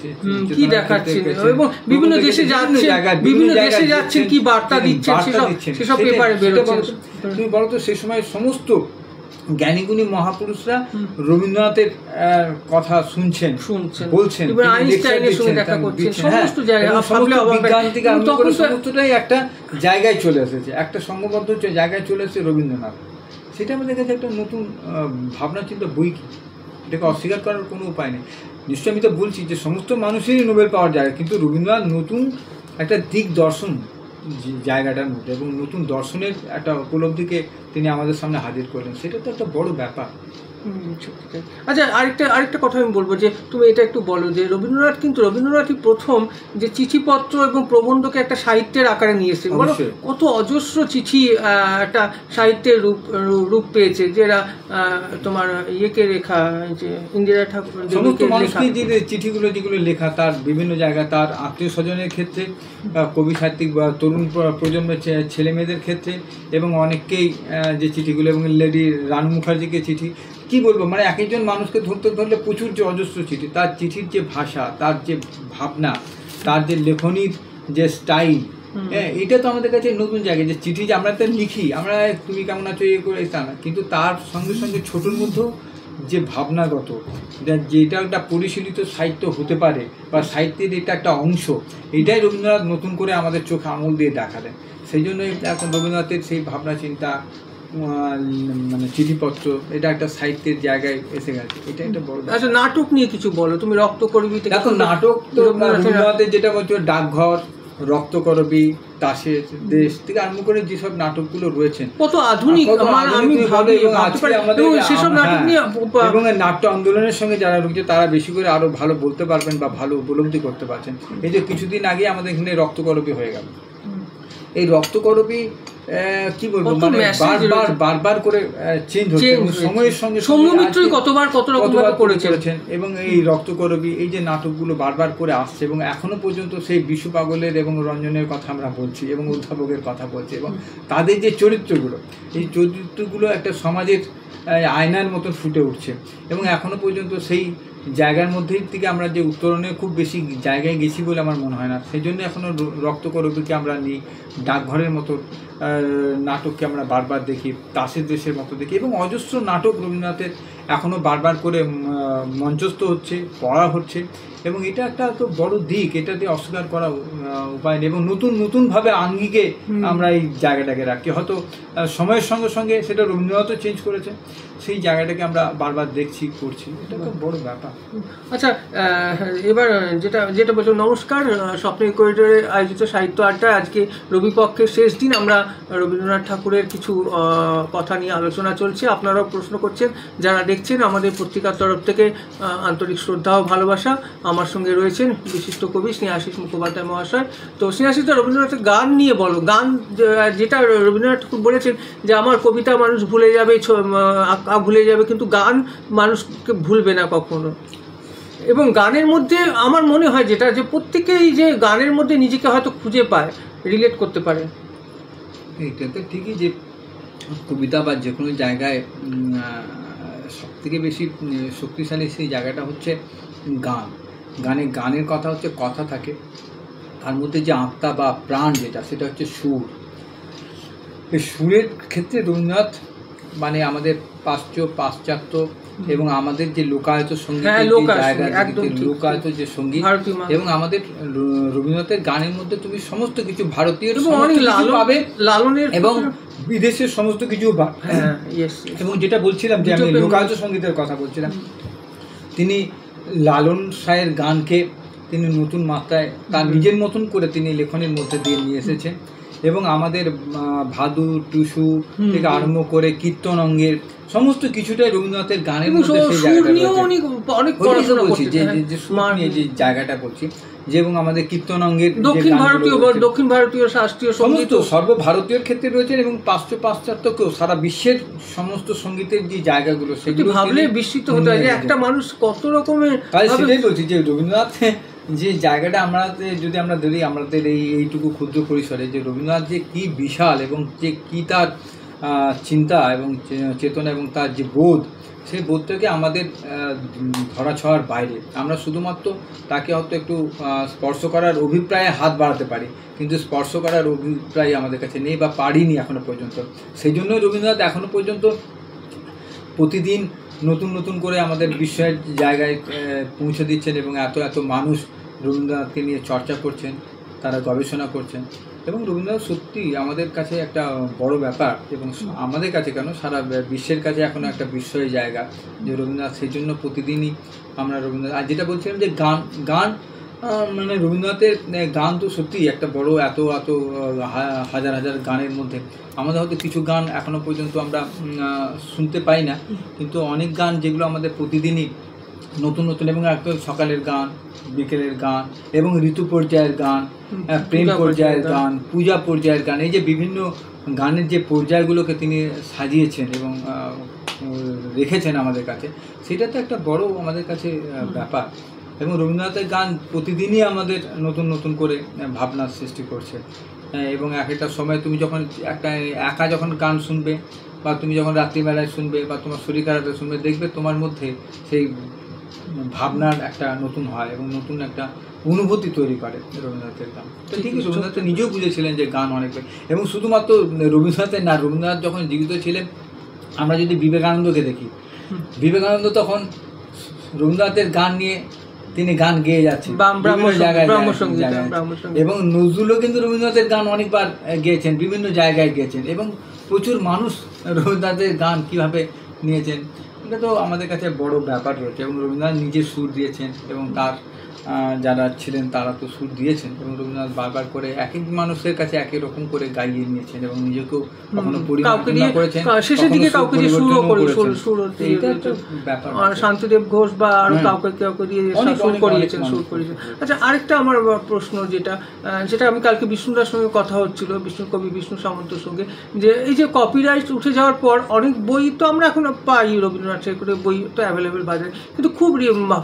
কি দেখাচ্ছেন, এবং বিভিন্ন দেশে যাচ্ছেন, কি বার্তা দিচ্ছেন সেসব পেপারে বেরোচ্ছে। তুমি বলো তো সেই সময় সমস্ত জ্ঞানীগুণী মহাপুরুষরা রবীন্দ্রনাথের কথা শুনছেন, বলছেন, সমস্তটাই একটা জায়গায় চলে এসেছে, একটা সংঘবদ্ধ জায়গায় চলে এসেছে রবীন্দ্রনাথ। সেটা আমাদের কাছে একটা নতুন ভাবনা চিন্তা, বই কি এটাকে অস্বীকার করার কোনো উপায় নেই। নিশ্চয়ই আমি তো বলছি যে সমস্ত মানুষেরই নোবেল পাওয়ার জায়গা, কিন্তু রবীন্দ্রনাথ নতুন একটা দিক দর্শন জায়গাটার মধ্যে, এবং নতুন দর্শনের একটা উপলব্ধিকে তিনি আমাদের সামনে হাজির করলেন, সেটা তো একটা বড় ব্যাপার। আচ্ছা, আরেকটা কথা আমি বলবো যে তুমি এটা একটু বলো যে রবীন্দ্রনাথই প্রথম যে চিঠিপত্র এবং প্রবন্ধকে একটা সাহিত্যের আকারে নিয়ে এসেছে। বলো কত অজস্র চিঠি একটা সাহিত্যের রূপ পেয়েছে, যেটা তোমার ইয়েকে লেখা, যে ইন্দিরা ঠাকুর, যে চিঠিগুলো যেগুলো লেখা, তার বিভিন্ন জায়গা, তার আত্মীয় স্বজনের ক্ষেত্রে, কবি সাহিত্যিক বা তরুণ প্রজন্মের ছেলে মেয়েদের ক্ষেত্রে, এবং অনেককেই যে চিঠিগুলো, এবং লেডি রানু মুখার্জিকে চিঠি, কি বলবো, মানে এক একজন মানুষকে ধরলে প্রচুর যে অজস্র চিঠি, তার চিঠির যে ভাষা, তার যে ভাবনা, তার যে লেখনীর যে স্টাইল, এটা তো আমাদের কাছে নতুন জায়গা। যে চিঠি যে আমরা তো লিখি, আমরা তুমি কেমন আছো ইয়ে করে তা না, কিন্তু তার সঙ্গে সঙ্গে ছোটোর মধ্যেও যে ভাবনাগত, যেটা একটা পরিশীলিত সাহিত্য হতে পারে বা সাহিত্যের এটা একটা অংশ, এটাই রবীন্দ্রনাথ নতুন করে আমাদের চোখে আঙুল দিয়ে দেখালেন। সেই জন্যই এখন রবীন্দ্রনাথের সেই ভাবনা চিন্তা, মানে চিঠিপত্র, এটা একটা সাহিত্যের জায়গায় এসে গেছে, এটা একটা বড়। আচ্ছা, নাটক নিয়ে কিছু বলো তুমি। রক্তকরবী, দেখো নাটক তো রবীন্দ্রনাথের যেটা বলছো, ডাকঘর, রক্তকরবী, তাসের দেশ থেকে আরম্ভ করে যেসব নাটকগুলো রয়েছেন, কত আধুনিক, আমি ভাবি সেসব নাটক নিয়ে, এবং নাট্য আন্দোলনের সঙ্গে যারা রয়েছে তারা বেশি করে আরো ভালো বলতে পারবেন বা ভালো উপলব্ধি করতে পারছেন। এই যে কিছুদিন আগে আমাদের এখানে রক্তকরবী হয়ে গেল, এই রক্তকরবী কি বলবো, মানে বারবার করে চেঞ্জ হচ্ছে, সময়ের সঙ্গে সৌম্যমিত্রই কতবার কত রকম করেছেন। এবং এই রক্তকরবী, এই যে নাটকগুলো বারবার করে আসছে, এবং এখনো পর্যন্ত সেই বিশু পাগলের এবং রঞ্জনের কথা আমরা বলছি, এবং অধ্যাপকের কথা বলছি, এবং তাদের যে চরিত্রগুলো, এই চরিত্রগুলো একটা সমাজের আয়নার মতো ফুটে উঠছে, এবং এখনো পর্যন্ত সেই জায়গার মধ্যেই থেকে আমরা যে উত্তরণে খুব বেশি জায়গায় গেছি বলে আমার মনে হয় না। সেই জন্য এখনও রক্তকরবীকে আমরা নিই, ডাকঘরের মতো নাটককে আমরা বারবার দেখি, তাসের দেশের মতো দেখি, এবং অজস্র নাটক রবীন্দ্রনাথের এখনও বারবার করে মঞ্চস্থ হচ্ছে, পড়া হচ্ছে, এবং এটা একটা তো বড় দিক, এটাতে অস্বীকার করা উপায় নেই। এবং নতুনভাবে আঙ্গিকে আমরা এই জায়গাটাকে রাখি। হয়তো সময়ের সঙ্গে সঙ্গে সেটা রবীন্দ্রনাথও চেঞ্জ করেছে, সেই জায়গাটাকে আমরা বারবার দেখছি, করছি, এটা তো বড় ব্যাপার। আচ্ছা, এবার যেটা বলছো, নমস্কার, স্বপ্নের করিডোরে আয়োজিত সাহিত্য আড্ডায় আজকে রবিপক্ষের শেষ দিন। আমরা রবীন্দ্রনাথ ঠাকুরের কিছু কথা নিয়ে আলোচনা চলছে, আপনারাও প্রশ্ন করছেন, যারা দেখছেন। আমাদের পত্রিকার তরফ থেকে আন্তরিক শ্রদ্ধা ও ভালোবাসা। আমার সঙ্গে রয়েছেন বিশিষ্ট কবি স্নেহাশিস মুখোপাধ্যায় মহাশয়। তো স্নেহাশিস, রবীন্দ্রনাথের গান নিয়ে বলো। গান, যেটা রবীন্দ্রনাথ ঠাকুর বলেছেন যে আমার কবিতা মানুষ ভুলে যাবে, ভুলে যাবে, কিন্তু গান মানুষকে ভুলবে না কখনো। এবং গানের মধ্যে আমার মনে হয় যেটা, যে প্রত্যেকেই যে গানের মধ্যে নিজেকে হয়তো খুঁজে পায়, রিলেট করতে পারে। এটা তো ঠিকই যে কবিতা বা যে কোনো জায়গায় সবথেকে বেশি শক্তিশালী সেই জায়গাটা হচ্ছে গান। গানের কথা হচ্ছে, কথা থাকে, তার মধ্যে যে আত্মা বা প্রাণ যেটা, সেটা হচ্ছে সুর। এই সুরের ক্ষেত্রে রবীন্দ্রনাথ মানে আমাদের পাশ্চাত্য এবং আমাদের যে লোকায়ত সঙ্গীত জায়গা, লোকায়ত যে সঙ্গীত, এবং আমাদের রবীন্দ্রনাথের গানের মধ্যে তুমি সমস্ত কিছু ভারতীয় পাবে, লালনের এবং বিদেশের সমস্ত কিছু পাবে। এবং যেটা বলছিলাম যে আমি লোকায়ত সঙ্গীতের কথা বলছিলাম, তিনি লালন শাহের গানকে তিনি নতুন মাত্রায় তার নিজের মতন করে তিনি লেখনের মধ্যে দিয়ে নিয়ে এসেছেন। এবং আমাদের ভাদু টুসু থেকে আরম্ভ করে কীর্তন অঙ্গের সমস্ত কিছুটাই রবীন্দ্রনাথের গানের মধ্যে সেই জায়গাটা বলছি, যে জায়গাটা বলছি, যে এবং আমাদের কীর্তন অঙ্গের দক্ষিণ ভারতীয় শাস্ত্রীয় সমস্ত সর্বভারতীয় ক্ষেত্রে রয়েছেন, এবং পাশ্চাত্যকেও সারা বিশ্বের সমস্ত সঙ্গীতের যে জায়গাগুলো, সেগুলো ভাবলে বিস্মিত হতে হয় যে একটা মানুষ কত রকমের। সেটাই বলছি যে রবীন্দ্রনাথ যে জায়গাটা যদি আমরা ধরি আমাদের এইটুকু ক্ষুদ্র পরিসরে, যে রবীন্দ্রনাথ যে কি বিশাল, এবং যে কি তার চিন্তা এবং চেতনা এবং তার যে বোধ, সেই বোধটাকে আমাদের ধরা ছোঁয়ার বাইরে। আমরা শুধুমাত্র তাকে হয়তো একটু স্পর্শ করার অভিপ্রায়ে হাত বাড়াতে পারি, কিন্তু স্পর্শ করার অভিপ্রায় আমাদের কাছে নেই বা পারিনি এখনো পর্যন্ত। সেই জন্যই রবীন্দ্রনাথ এখনো পর্যন্ত প্রতিদিন নতুন করে আমাদের বিশ্বের জায়গায় পৌঁছে দিচ্ছেন, এবং এত মানুষ রবীন্দ্রনাথকে নিয়ে চর্চা করছেন, তারা গবেষণা করছেন। এবং রবীন্দ্রনাথ সত্যি আমাদের কাছে একটা বড় ব্যাপার, এবং আমাদের কাছে কেন, সারা বিশ্বের কাছে এখনও একটা বিস্ময়ের জায়গা যে রবীন্দ্রনাথ। সেই জন্য প্রতিদিনই আমরা রবীন্দ্রনাথ, আর যেটা বলছিলাম যে গান মানে রবীন্দ্রনাথের গান তো সত্যি একটা বড়, এত হাজার গানের মধ্যে আমাদের হয়তো কিছু গান এখনো পর্যন্ত আমরা শুনতে পাই না, কিন্তু অনেক গান যেগুলো আমাদের প্রতিদিনই নতুন, এবং একদম সকালের গান, বিকেলের গান, এবং ঋতু পর্যায়ের গান, প্রেম পর্যায়ের গান, পূজা পর্যায়ের গান, এই যে বিভিন্ন গানের যে পর্যায়গুলোকে তিনি সাজিয়েছেন এবং রেখেছেন আমাদের কাছে, সেটা তো একটা বড় আমাদের কাছে ব্যাপার। এবং রবীন্দ্রনাথের গান প্রতিদিনই আমাদের নতুন করে ভাবনার সৃষ্টি করছে। এবং একটা সময় তুমি যখন একা যখন গান শুনবে, বা তুমি যখন রাত্রিবেলায় শুনবে, বা তোমার শরীর খারাপে শুনবে, দেখবে তোমার মধ্যে সেই ভাবনার একটা নতুন হয় এবং নতুন একটা অনুভূতি তৈরি করে রবীন্দ্রনাথের গান। তো ঠিকই, রবীন্দ্রনাথ নিজেও বুঝেছিলেন যে গান অনেক, এবং শুধুমাত্র রবীন্দ্রনাথের না, রবীন্দ্রনাথ যখন জীবিত ছিলেন, আমরা যদি বিবেকানন্দকে দেখি, বিবেকানন্দ তখন রবীন্দ্রনাথের গান নিয়ে তিনি গান গেয়ে যাচ্ছেন বিভিন্ন জায়গায়, এবং নজরুলও কিন্তু রবীন্দ্রনাথের গান অনেকবার গেয়েছেন, বিভিন্ন জায়গায় গেয়েছেন, এবং প্রচুর মানুষ রবীন্দ্রনাথের গান কিভাবে নিয়েছেন, এটা তো আমাদের কাছে বড় ব্যাপার রয়েছে। এবং রবীন্দ্রনাথ নিজে সুর দিয়েছেন, এবং তার যারা ছিলেন তারা তো সুর দিয়েছেন, এবং রবীন্দ্রনাথ বারবার করে এক এক মানুষের কাছে একই রকম করে গাইয়ে নিয়েছেন, এবং নিজেকেও কখনো পরিবর্তন করেছেন, শেষের দিকে কাউকে দিয়ে সুরও করেছেন। শান্তিদেব ঘোষ বা আরো কাউকে দিয়ে সুর করিয়েছেন। আচ্ছা, আরেকটা আমার প্রশ্ন, যেটা আমি কালকে বিষ্ণুদার সঙ্গে কথা হচ্ছিল, কবি বিষ্ণু সামন্তর সঙ্গে, যে এই যে কপিরাইট উঠে যাওয়ার পর অনেক বই তো আমরা এখন পাই, রবীন্দ্রনাথ ঠাকুরের বই তো অ্যাভেলেবেল বাজারে, কিন্তু খুব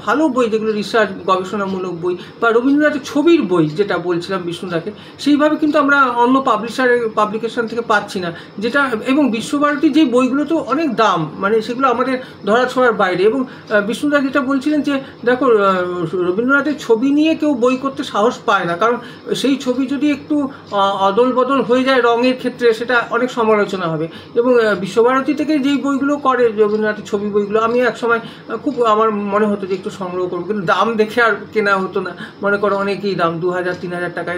ভালো বই যেগুলো রিসার্চ গবেষণা আলোচনামূলক বই বা রবীন্দ্রনাথের ছবির বই যেটা বলছিলাম বিষ্ণুদাকে, সেইভাবে কিন্তু আমরা অন্য পাবলিকেশন থেকে পাচ্ছি না, যেটা এবং বিশ্বভারতীর যে বইগুলো তো অনেক দাম, মানে সেগুলো আমাদের ধরাছোঁয়ার বাইরে। এবং বিষ্ণুদা যেটা বলছিলেন যে দেখো রবীন্দ্রনাথের ছবি নিয়ে কেউ বই করতে সাহস পায় না, কারণ সেই ছবি যদি একটু অদল বদল হয়ে যায় রঙের ক্ষেত্রে সেটা অনেক সমালোচনা হবে। এবং বিশ্বভারতী থেকে যেই বইগুলো করে রবীন্দ্রনাথের ছবি বইগুলো, আমি একসময় খুব আমার মনে হতো যে একটু সংগ্রহ করবো, কিন্তু দাম দেখে আর কেনা হতো না। মনে করো অনেকই দাম, 2000-3000 টাকা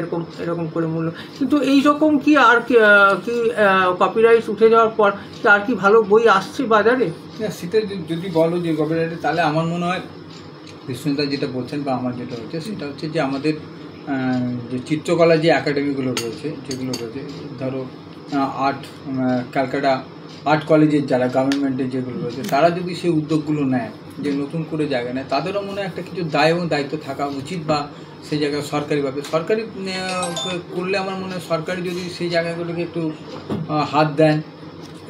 এরকম করে মূল্য। কিন্তু এইরকম কি আর কি কপিরাইট উঠে যাওয়ার পর আর কি ভালো বই আসছে বাজারে? সেটা যদি বলো যে কপিরাইটে, তাহলে আমার মনে হয় বিষ্ণুদা যেটা বলছেন বা আমার যেটা হচ্ছে সেটা হচ্ছে যে আমাদের যে চিত্রকলা যে একাডেমিগুলো রয়েছে, যেগুলো রয়েছে ধরো ক্যালকাটা আর্ট কলেজের যারা গভর্নমেন্টের যেগুলো রয়েছে, তারা যদি সেই উদ্যোগগুলো নেয়, যে নতুন করে জায়গা নেয়, তাদেরও মনে হয় একটা কিছু দায় এবং দায়িত্ব থাকা উচিত, বা সেই জায়গায় সরকারিভাবে করলে আমার মনে হয় সরকারি যদি সেই জায়গাগুলোকে একটু হাত দেন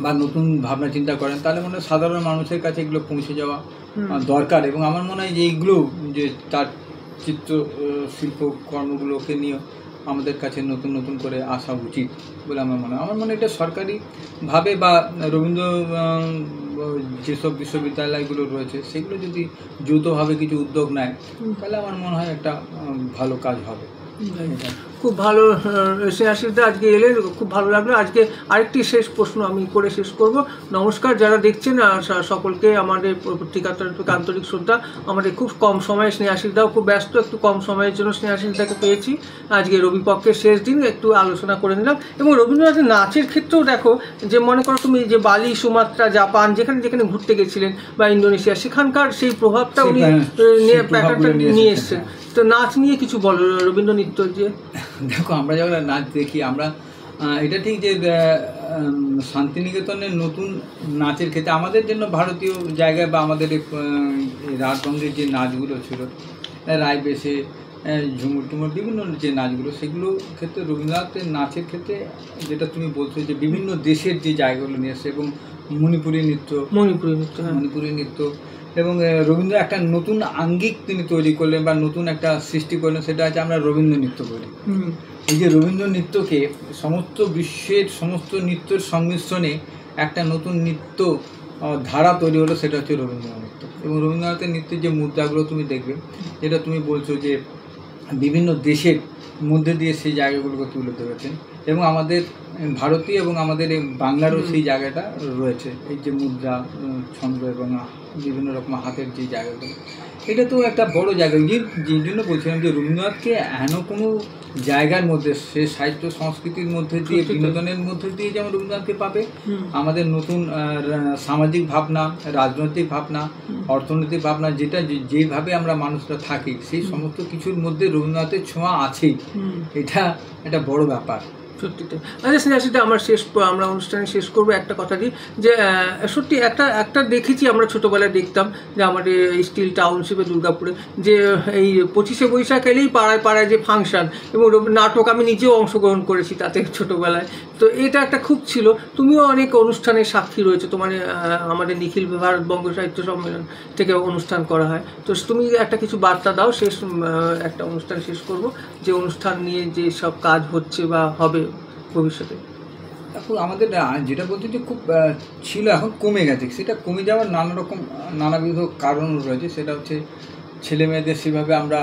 বা নতুন ভাবনা চিন্তা করেন, তাহলে মনে হয় সাধারণ মানুষের কাছে এগুলো পৌঁছে যাওয়া দরকার। এবং আমার মনে হয় যে এইগুলো যে তার চিত্র শিল্প কর্মগুলোকে নিয়ে আমাদের কাছে নতুন নতুন করে আসা উচিত বলে আমার মনে হয়। আমার মনে হয় এটা সরকারিভাবে বা রবীন্দ্র যেসব বিশ্ববিদ্যালয়গুলো রয়েছে সেগুলো যদি যৌথভাবে কিছু উদ্যোগ নেয়, তাহলে আমার মনে হয় একটা ভালো কাজ হবে। খুব ভালো স্নেহাশিসদা আজকে এলেন, খুব ভালো লাগলো। আজকে আরেকটি শেষ প্রশ্ন আমি করে শেষ করব। নমস্কার যারা দেখছেন সকলকে আমাদের পত্রিকার আন্তরিক শ্রদ্ধা। আমাদের খুব কম সময়ে স্নেহাশিসদাও খুব ব্যস্ত, একটু কম সময়ের জন্য স্নেহাশিসদাকে পেয়েছি। আজকে রবিপক্ষের শেষ দিন, একটু আলোচনা করে নিলাম। এবং রবীন্দ্রনাথের নাচের ক্ষেত্রেও দেখো, যে মনে করো তুমি যে বালি, সুমাত্রা, জাপান যেখানে যেখানে ঘুরতে গেছিলেন বা ইন্দোনেশিয়া, সেখানকার সেই প্রভাবটা উনি প্যাটার্নটা নিয়ে এসছেন। তো নাচ নিয়ে কিছু বলো, রবীন্দ্র নৃত্য যে দেখো আমরা যখন নাচ দেখি, আমরা এটা ঠিক যে শান্তিনিকেতনের নতুন নাচের ক্ষেত্রে আমাদের জন্য ভারতীয় জায়গায় বা আমাদের রাজবঙ্গের যে নাচগুলো ছিল, রায় বেশে, ঝুমুর টুমুর, বিভিন্ন যে নাচগুলো, সেগুলো ক্ষেত্রে রবীন্দ্রনাথের নাচের ক্ষেত্রে যেটা তুমি বলছো যে বিভিন্ন দেশের যে জায়গাগুলো নিয়ে এসছে, এবং মণিপুরী নৃত্য এবং রবীন্দ্র একটা নতুন আঙ্গিক তিনি তৈরি করলেন বা নতুন একটা সৃষ্টি করলেন, সেটা হচ্ছে আমরা রবীন্দ্র নৃত্য বলি। এই যে রবীন্দ্র নৃত্যকে সমস্ত বিশ্বের সমস্ত নৃত্যের সংমিশ্রণে একটা নতুন নৃত্য ধারা তৈরি হলো, সেটা হচ্ছে রবীন্দ্র নৃত্য। এবং রবীন্দ্রনাথের নৃত্যের যে মুদ্রাগুলো তুমি দেখবে, যেটা তুমি বলছো যে বিভিন্ন দেশের মধ্যে দিয়ে সেই জায়গাগুলোকে তুলে ধরেছেন, এবং আমাদের ভারতীয় এবং আমাদের এই বাংলারও সেই জায়গাটা রয়েছে। এই যে মুদ্রা, ছন্দ এবং বিভিন্ন রকম হাতের যে জায়গাগুলো, এটা তো একটা বড় জায়গা। যেই জন্য বলছিলাম যে রবীন্দ্রনাথকে এন কোনো জায়গার মধ্যে, সে সাহিত্য সংস্কৃতির মধ্যে দিয়ে, বিনোদনের মধ্যে দিয়ে যেমন রবীন্দ্রনাথকে পাবে, আমাদের নতুন সামাজিক ভাবনা, রাজনৈতিক ভাবনা, অর্থনৈতিক ভাবনা, যেটা যেভাবে আমরা মানুষরা থাকি, সেই সমস্ত কিছুর মধ্যে রবীন্দ্রনাথের ছোঁয়া আছেই। এটা একটা বড় ব্যাপার। সত্যিতে আচ্ছা স্নেহাশিসদা, আমরা অনুষ্ঠানে শেষ করবো একটা কথা দিয়ে, যে সত্যি একটা দেখেছি, আমরা ছোটোবেলায় দেখতাম যে আমাদের স্টিল টাউনশিপে দুর্গাপুরে, যে এই 25শে বৈশাখ এলেই পাড়ায় পাড়ায় যে ফাংশন এবং নাটক, আমি নিজেও অংশগ্রহণ করেছি তাতে ছোটোবেলায়। তো এটা একটা খুব ছিল। তুমিও অনেক অনুষ্ঠানের সাক্ষী রয়েছে, তোমার আমাদের নিখিল ভারত বঙ্গ সাহিত্য সম্মেলন থেকে অনুষ্ঠান করা হয়। তো তুমি একটা কিছু বার্তা দাও, শেষ একটা অনুষ্ঠান শেষ করব, যে অনুষ্ঠান নিয়ে যে সব কাজ হচ্ছে বা হবে ভবিষ্যতে। এখন আমাদের যেটা বলতে যে খুব ছিল, এখন কমে গেছে। সেটা কমে যাওয়ার নানাবিধ কারণ রয়েছে। সেটা হচ্ছে ছেলে মেয়েদের সেভাবে আমরা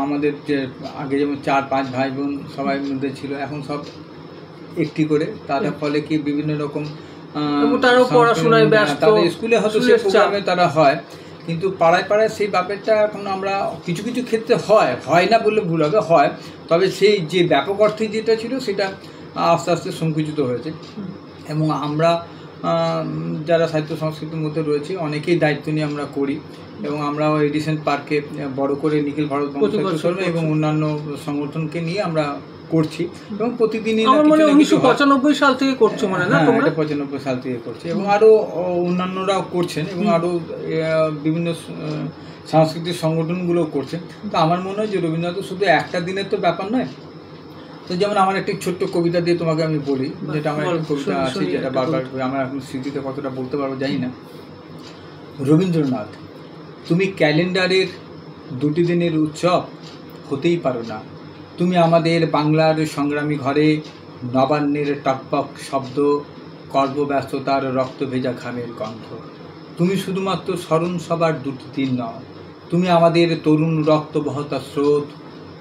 আমাদের যে আগে যেমন 4-5 ভাই বোন সবাই মধ্যে ছিল, এখন সব একটি করে, তার ফলে কি বিভিন্ন রকম তারাও পড়াশোনায় ব্যস্ত, তাদের স্কুলে হয়তো সেই প্রোগ্রামে তারা হয়, কিন্তু পাড়ায় পাড়ায় সেই ব্যাপারটা এখন আমরা কিছু কিছু ক্ষেত্রে হয় না বললে ভুল হবে, হয়। তবে সেই যে ব্যাপক অর্থে যেটা ছিল সেটা আস্তে আস্তে সংকুচিত হয়েছে। এবং আমরা যারা সাহিত্য সংস্কৃতির মধ্যে রয়েছে অনেকেই দায়িত্ব নিয়ে আমরা করি, এবং আমরা এডিসন পার্কে বড় করে নিখিল ভারত বঙ্গ সাহিত্য সম্মেলন এবং অন্যান্য সংগঠনকে নিয়ে আমরা করছি, এবং প্রতিদিনই 1995 সাল থেকে করছো, মানে না? 95 সাল থেকে করছি, এবং আরও অন্যান্যরাও করছেন, এবং আরও বিভিন্ন সাংস্কৃতিক সংগঠনগুলোও করছেন। তো আমার মনে হয় যে রবীন্দ্রনাথ শুধু একটা দিনের তো ব্যাপার নয়। তো যেমন আমার একটি ছোট্ট কবিতা দিয়ে তোমাকে আমি বলি, যেটা আমার একটা কবিতা আছে, যেটা বারবার আমার এখন স্মৃতিতে কতটা বলতে পারবো জানি না। রবীন্দ্রনাথ, তুমি ক্যালেন্ডারের দুটি দিনের উৎসব হতেই পারো না। তুমি আমাদের বাংলার সংগ্রামী ঘরে নবান্নের টকবক শব্দ, কর্মব্যস্ততার রক্ত ভেজা ঘামের গন্ধ। তুমি শুধুমাত্র স্মরণ সভার দুটি দিন নও, তুমি আমাদের তরুণ রক্তবহতা স্রোত,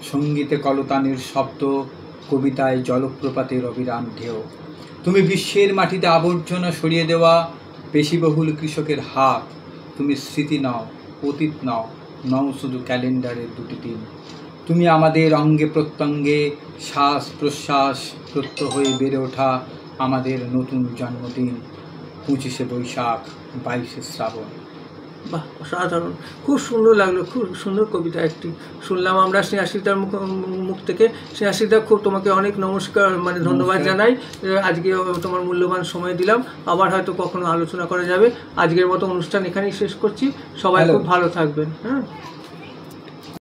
সঙ্গীতে কলতানের শব্দ, কবিতায় জলপ্রপাতের অবিরাম ঢেউ। তুমি বিশ্বের মাটিতে আবর্জনা সরিয়ে দেওয়া পেশিবহুল কৃষকের হাত। তুমি স্মৃতি নও, অতীত নও, নও শুধু ক্যালেন্ডারের দুটি দিন। তুমি আমাদের অঙ্গে প্রত্যঙ্গে শ্বাস প্রশ্বাস প্রত্যহ হয়ে বেড়ে ওঠা আমাদের নতুন জন্মদিন, 25শে বৈশাখ, 22শে শ্রাবণ। বাহ, অসাধারণ, খুব সুন্দর লাগলো, খুব সুন্দর কবিতা একটি শুনলাম আমরা স্নেহাশিসদার মুখ থেকে। স্নেহাশিসদা, খুব তোমাকে অনেক নমস্কার, মানে ধন্যবাদ জানাই। আজকে তোমার মূল্যবান সময় দিলাম, আবার হয়তো কখনো আলোচনা করা যাবে। আজকের মতো অনুষ্ঠান এখানেই শেষ করছি। সবাই খুব ভালো থাকবেন। হ্যাঁ।